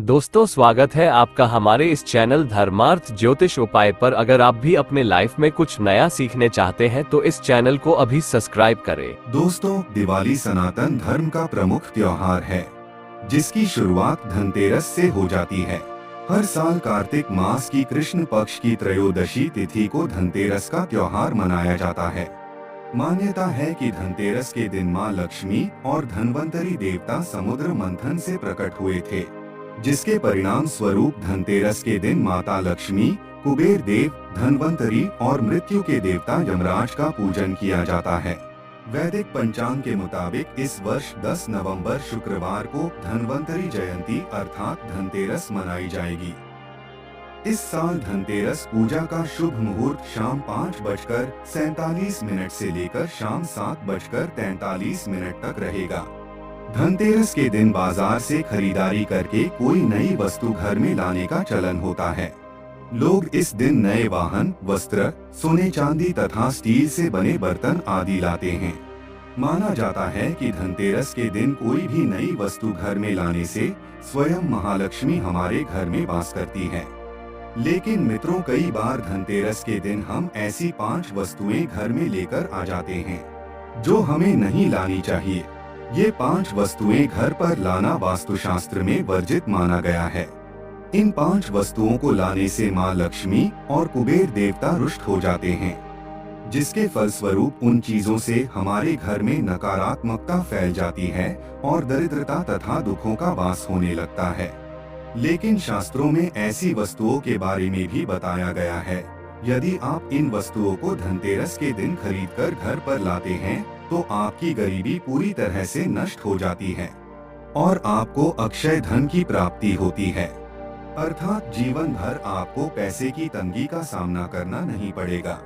दोस्तों, स्वागत है आपका हमारे इस चैनल धर्मार्थ ज्योतिष उपाय पर। अगर आप भी अपने लाइफ में कुछ नया सीखने चाहते हैं तो इस चैनल को अभी सब्सक्राइब करें। दोस्तों, दिवाली सनातन धर्म का प्रमुख त्योहार है, जिसकी शुरुआत धनतेरस से हो जाती है। हर साल कार्तिक मास की कृष्ण पक्ष की त्रयोदशी तिथि को धनतेरस का त्योहार मनाया जाता है। मान्यता है कि धनतेरस के दिन मां लक्ष्मी और धनवंतरी देवता समुद्र मंथन से प्रकट हुए थे, जिसके परिणाम स्वरूप धनतेरस के दिन माता लक्ष्मी, कुबेर देव, धनवंतरी और मृत्यु के देवता यमराज का पूजन किया जाता है। वैदिक पंचांग के मुताबिक इस वर्ष 10 नवंबर शुक्रवार को धनवंतरी जयंती अर्थात धनतेरस मनाई जाएगी। इस साल धनतेरस पूजा का शुभ मुहूर्त शाम 5:47 से लेकर शाम 7:43 तक रहेगा। धनतेरस के दिन बाजार से खरीदारी करके कोई नई वस्तु घर में लाने का चलन होता है। लोग इस दिन नए वाहन, वस्त्र, सोने चांदी तथा स्टील से बने बर्तन आदि लाते हैं। माना जाता है कि धनतेरस के दिन कोई भी नई वस्तु घर में लाने से स्वयं महालक्ष्मी हमारे घर में वास करती है। लेकिन मित्रों, कई बार धनतेरस के दिन हम ऐसी 5 वस्तुएं घर में लेकर आ जाते हैं जो हमें नहीं लानी चाहिए। ये 5 वस्तुएं घर पर लाना वास्तुशास्त्र में वर्जित माना गया है। इन 5 वस्तुओं को लाने से मां लक्ष्मी और कुबेर देवता रुष्ट हो जाते हैं, जिसके फलस्वरूप उन चीजों से हमारे घर में नकारात्मकता फैल जाती है और दरिद्रता तथा दुखों का वास होने लगता है। लेकिन शास्त्रों में ऐसी वस्तुओं के बारे में भी बताया गया है। यदि आप इन वस्तुओं को धनतेरस के दिन खरीदकर घर पर लाते हैं तो आपकी गरीबी पूरी तरह से नष्ट हो जाती है और आपको अक्षय धन की प्राप्ति होती है, अर्थात जीवन भर आपको पैसे की तंगी का सामना करना नहीं पड़ेगा।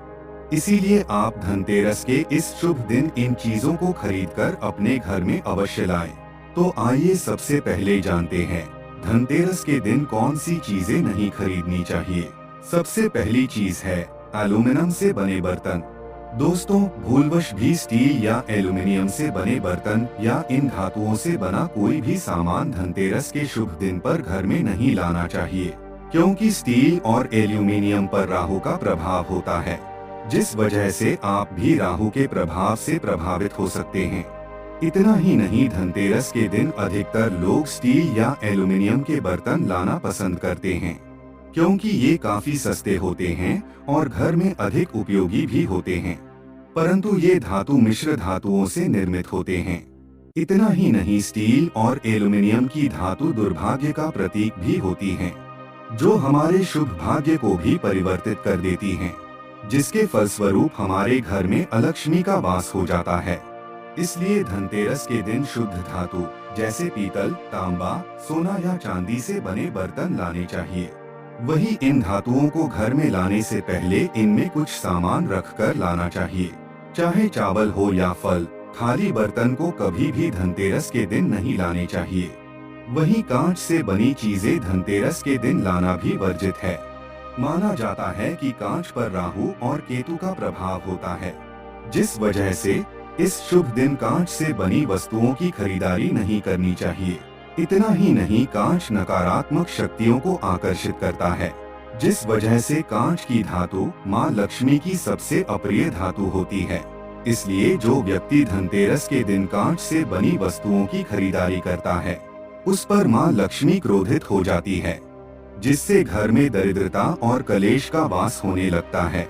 इसीलिए आप धनतेरस के इस शुभ दिन इन चीजों को खरीदकर अपने घर में अवश्य लाएं। तो आइए सबसे पहले जानते हैं धनतेरस के दिन कौन सी चीजें नहीं खरीदनी चाहिए। सबसे पहली चीज है एल्यूमिनियम से बने बर्तन। दोस्तों, भूलवश भी स्टील या एल्यूमिनियम से बने बर्तन या इन धातुओं से बना कोई भी सामान धनतेरस के शुभ दिन पर घर में नहीं लाना चाहिए, क्योंकि स्टील और एल्यूमिनियम पर राहु का प्रभाव होता है, जिस वजह से आप भी राहु के प्रभाव से प्रभावित हो सकते हैं। इतना ही नहीं, धनतेरस के दिन अधिकतर लोग स्टील या एल्यूमिनियम के बर्तन लाना पसंद करते हैं, क्योंकि ये काफी सस्ते होते हैं और घर में अधिक उपयोगी भी होते हैं, परंतु ये धातु मिश्र धातुओं से निर्मित होते हैं। इतना ही नहीं, स्टील और एल्यूमिनियम की धातु दुर्भाग्य का प्रतीक भी होती हैं, जो हमारे शुभ भाग्य को भी परिवर्तित कर देती हैं, जिसके फलस्वरूप हमारे घर में अलक्ष्मी का वास हो जाता है। इसलिए धनतेरस के दिन शुद्ध धातु जैसे पीतल, तांबा, सोना या चांदी से बने बर्तन लाने चाहिए। वही इन धातुओं को घर में लाने से पहले इनमें कुछ सामान रखकर लाना चाहिए, चाहे चावल हो या फल। खाली बर्तन को कभी भी धनतेरस के दिन नहीं लाने चाहिए। वही कांच से बनी चीजें धनतेरस के दिन लाना भी वर्जित है। माना जाता है कि कांच पर राहु और केतु का प्रभाव होता है, जिस वजह से इस शुभ दिन कांच से बनी वस्तुओं की खरीदारी नहीं करनी चाहिए। इतना ही नहीं, कांच नकारात्मक शक्तियों को आकर्षित करता है, जिस वजह से कांच की धातु मां लक्ष्मी की सबसे अप्रिय धातु होती है। इसलिए जो व्यक्ति धनतेरस के दिन कांच से बनी वस्तुओं की खरीदारी करता है, उस पर मां लक्ष्मी क्रोधित हो जाती है, जिससे घर में दरिद्रता और कलेश का वास होने लगता है।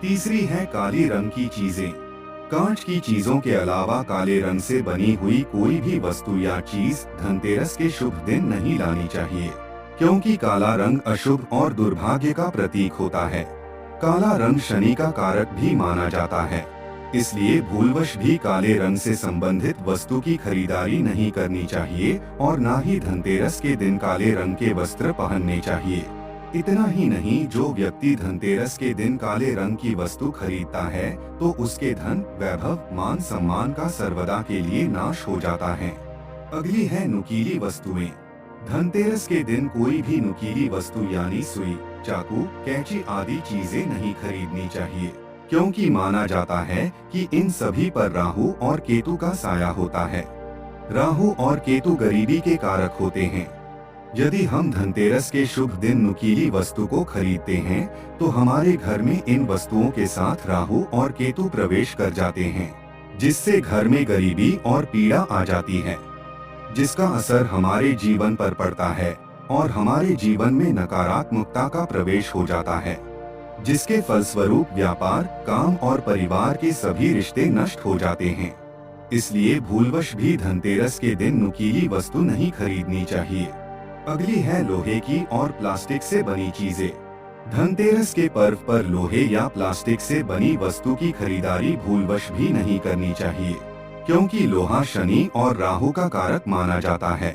तीसरी है काली रंग की चीजें। कांच की चीजों के अलावा काले रंग से बनी हुई कोई भी वस्तु या चीज धनतेरस के शुभ दिन नहीं लानी चाहिए, क्योंकि काला रंग अशुभ और दुर्भाग्य का प्रतीक होता है। काला रंग शनि का कारक भी माना जाता है, इसलिए भूलवश भी काले रंग से संबंधित वस्तु की खरीदारी नहीं करनी चाहिए और न ही धनतेरस के दिन काले रंग के वस्त्र पहनने चाहिए। इतना ही नहीं, जो व्यक्ति धनतेरस के दिन काले रंग की वस्तु खरीदता है तो उसके धन, वैभव, मान सम्मान का सर्वदा के लिए नाश हो जाता है। अगली है नुकीली वस्तुएं। धनतेरस के दिन कोई भी नुकीली वस्तु यानी सुई, चाकू, कैंची आदि चीजें नहीं खरीदनी चाहिए, क्योंकि माना जाता है कि इन सभी पर राहु और केतु का साया होता है। राहु और केतु गरीबी के कारक होते हैं। यदि हम धनतेरस के शुभ दिन नुकीली वस्तु को खरीदते हैं तो हमारे घर में इन वस्तुओं के साथ राहु और केतु प्रवेश कर जाते हैं, जिससे घर में गरीबी और पीड़ा आ जाती है, जिसका असर हमारे जीवन पर पड़ता है और हमारे जीवन में नकारात्मकता का प्रवेश हो जाता है, जिसके फलस्वरूप व्यापार, काम और परिवार के सभी रिश्ते नष्ट हो जाते हैं। इसलिए भूलवश भी धनतेरस के दिन नुकीली वस्तु नहीं खरीदनी चाहिए। अगली है लोहे की और प्लास्टिक से बनी चीजें। धनतेरस के पर्व पर लोहे या प्लास्टिक से बनी वस्तु की खरीदारी भूलवश भी नहीं करनी चाहिए, क्योंकि लोहा शनि और राहु का कारक माना जाता है।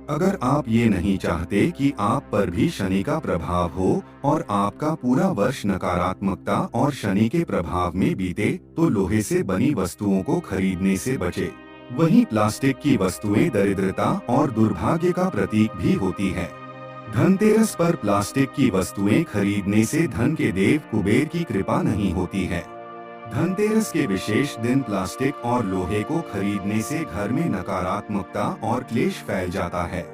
अगर आप ये नहीं चाहते कि आप पर भी शनि का प्रभाव हो और आपका पूरा वर्ष नकारात्मकता और शनि के प्रभाव में बीते, तो लोहे से बनी वस्तुओं को खरीदने से बचे। वहीं प्लास्टिक की वस्तुएं दरिद्रता और दुर्भाग्य का प्रतीक भी होती है। धनतेरस पर प्लास्टिक की वस्तुएं खरीदने से धन के देव कुबेर की कृपा नहीं होती है। धनतेरस के विशेष दिन प्लास्टिक और लोहे को खरीदने से घर में नकारात्मकता और क्लेश फैल जाता है।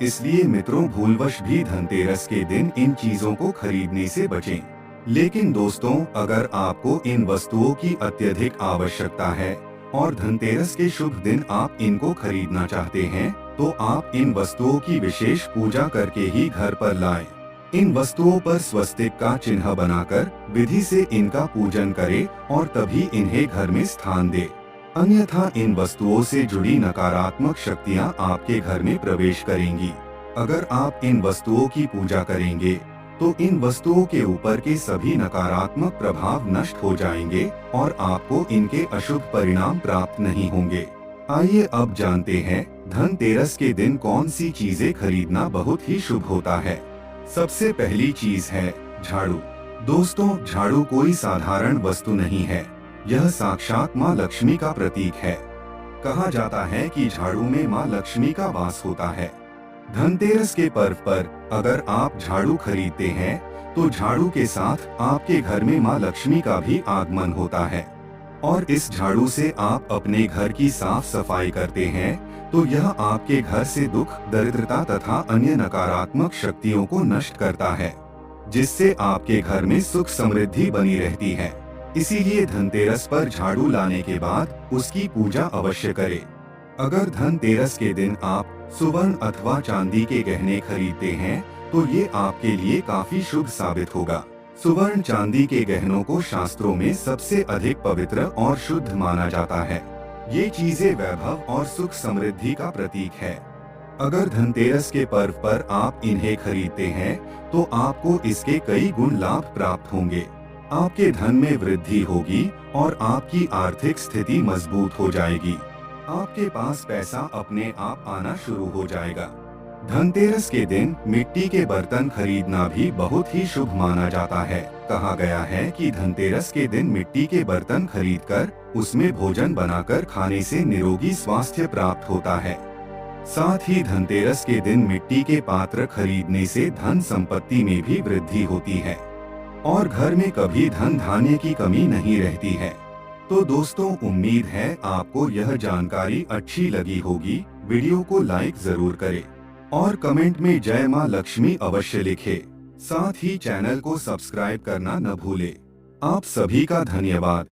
इसलिए मित्रों, भूलवश भी धनतेरस के दिन इन चीजों को खरीदने से बचें। लेकिन दोस्तों, अगर आपको इन वस्तुओं की अत्यधिक आवश्यकता है और धनतेरस के शुभ दिन आप इनको खरीदना चाहते हैं, तो आप इन वस्तुओं की विशेष पूजा करके ही घर पर लाएं। इन वस्तुओं पर स्वस्तिक का चिन्ह बनाकर विधि से इनका पूजन करें और तभी इन्हें घर में स्थान दें। अन्यथा इन वस्तुओं से जुड़ी नकारात्मक शक्तियां आपके घर में प्रवेश करेंगी। अगर आप इन वस्तुओं की पूजा करेंगे तो इन वस्तुओं के ऊपर के सभी नकारात्मक प्रभाव नष्ट हो जाएंगे और आपको इनके अशुभ परिणाम प्राप्त नहीं होंगे। आइए अब जानते हैं धनतेरस के दिन कौन सी चीजें खरीदना बहुत ही शुभ होता है। सबसे पहली चीज है झाड़ू। दोस्तों, झाड़ू कोई साधारण वस्तु नहीं है, यह साक्षात माँ लक्ष्मी का प्रतीक है। कहा जाता है कि झाड़ू में माँ लक्ष्मी का वास होता है। धनतेरस के पर्व पर अगर आप झाड़ू खरीदते हैं तो झाड़ू के साथ आपके घर में माँ लक्ष्मी का भी आगमन होता है और इस झाड़ू से आप अपने घर की साफ सफाई करते हैं तो यह आपके घर से दुख, दरिद्रता तथा अन्य नकारात्मक शक्तियों को नष्ट करता है, जिससे आपके घर में सुख समृद्धि बनी रहती है। इसीलिए धनतेरस पर झाड़ू लाने के बाद उसकी पूजा अवश्य करें। अगर धनतेरस के दिन आप सुवर्ण अथवा चांदी के गहने खरीदते हैं तो ये आपके लिए काफी शुभ साबित होगा। सुवर्ण चांदी के गहनों को शास्त्रों में सबसे अधिक पवित्र और शुद्ध माना जाता है। ये चीजें वैभव और सुख समृद्धि का प्रतीक है। अगर धनतेरस के पर्व पर आप इन्हें खरीदते हैं तो आपको इसके कई गुण लाभ प्राप्त होंगे। आपके धन में वृद्धि होगी और आपकी आर्थिक स्थिति मजबूत हो जाएगी। आपके पास पैसा अपने आप आना शुरू हो जाएगा। धनतेरस के दिन मिट्टी के बर्तन खरीदना भी बहुत ही शुभ माना जाता है। कहा गया है कि धनतेरस के दिन मिट्टी के बर्तन खरीदकर उसमें भोजन बनाकर खाने से निरोगी स्वास्थ्य प्राप्त होता है। साथ ही धनतेरस के दिन मिट्टी के पात्र खरीदने से धन संपत्ति में भी वृद्धि होती है और घर में कभी धन धान्य की कमी नहीं रहती है। तो दोस्तों, उम्मीद है आपको यह जानकारी अच्छी लगी होगी। वीडियो को लाइक जरूर करें और कमेंट में जय मां लक्ष्मी अवश्य लिखें। साथ ही चैनल को सब्सक्राइब करना न भूलें। आप सभी का धन्यवाद।